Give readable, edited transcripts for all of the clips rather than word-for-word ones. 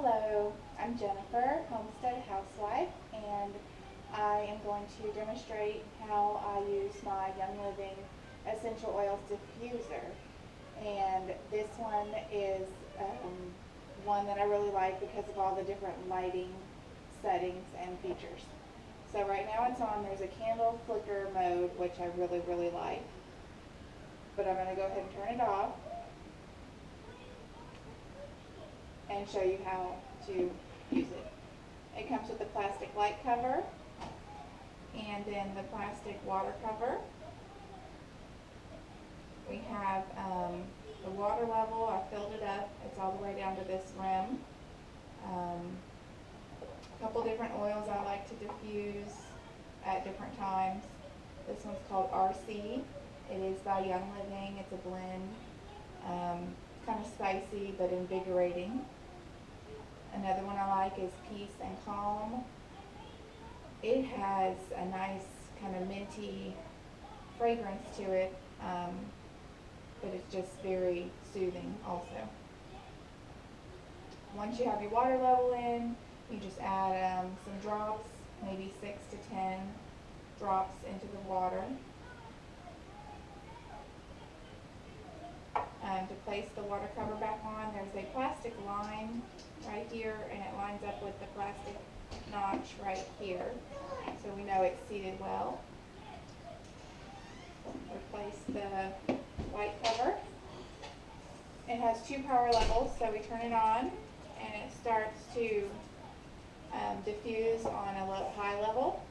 Hello, I'm Jennifer, Homestead Housewife, and I am going to demonstrate how I use my Young Living Essential Oils Diffuser. And this one is one that I really like because of all the different lighting settings and features. So right now it's on, there's a candle flicker mode, which I really like. But I'm going to go ahead and turn it off and show you how to use it. It comes with a plastic light cover and then the plastic water cover. We have the water level. I filled it up. It's all the way down to this rim. A couple different oils I like to diffuse at different times. This one's called RC. It is by Young Living. It's a blend. Kind of spicy but invigorating. Another one I like is Peace and Calm. It has a nice kind of minty fragrance to it, but it's just very soothing also. Once you have your water level in, you just add some drops, maybe 6 to 10 drops into the water. To place the water cover back on, there's a plastic line right here, and it lines up with the plastic notch right here, so we know it's seated well. Replace the light cover. It has 2 power levels, so we turn it on, and it starts to diffuse on a high level,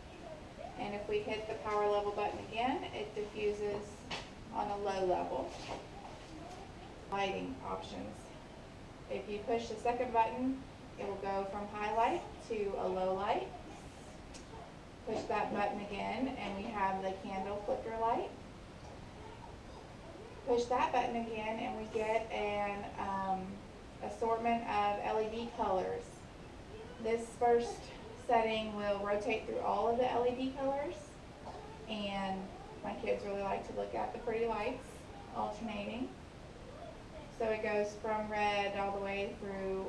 and if we hit the power level button again, it diffuses on a low level. Lighting options. If you push the second button, it will go from highlight to a low light. Push that button again and we have the candle flicker light. Push that button again and we get an assortment of LED colors. This first setting will rotate through all of the LED colors, and my kids really like to look at the pretty lights alternating. So it goes from red all the way through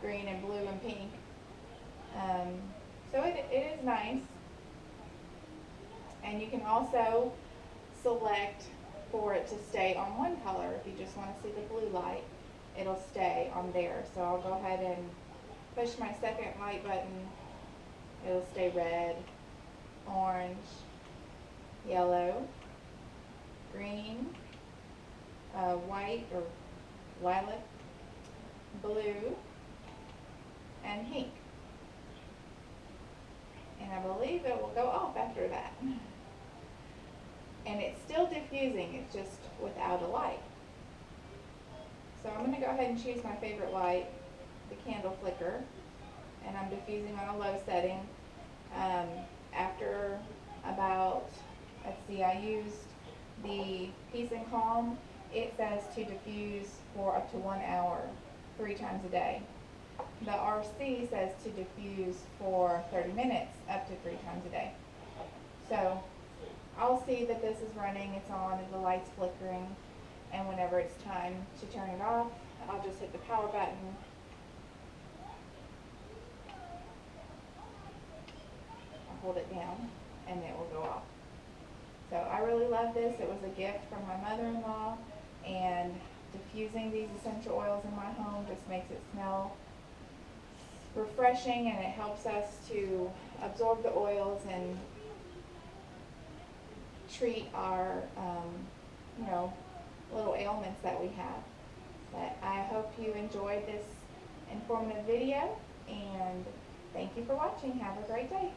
green and blue and pink. So it is nice. And you can also select for it to stay on one color. If you just want to see the blue light, it'll stay on there. So I'll go ahead and push my second light button. It'll stay red, orange, yellow, green, white or lilac, blue, and pink. And I believe it will go off after that. And it's still diffusing, it's just without a light. So I'm going to go ahead and choose my favorite light, the candle flicker, and I'm diffusing on a low setting. After about, let's see, I used the Peace and Calm. It says to diffuse for up to 1 hour, 3 times a day. The RC says to diffuse for 30 minutes, up to 3 times a day. So I'll see that this is running, it's on, and the light's flickering, and whenever it's time to turn it off, I'll just hit the power button. I'll hold it down, and it will go off. So I really love this. It was a gift from my mother-in-law, and diffusing these essential oils in my home just makes it smell refreshing, and it helps us to absorb the oils and treat our little ailments that we have. But I hope you enjoyed this informative video, and thank you for watching. Have a great day.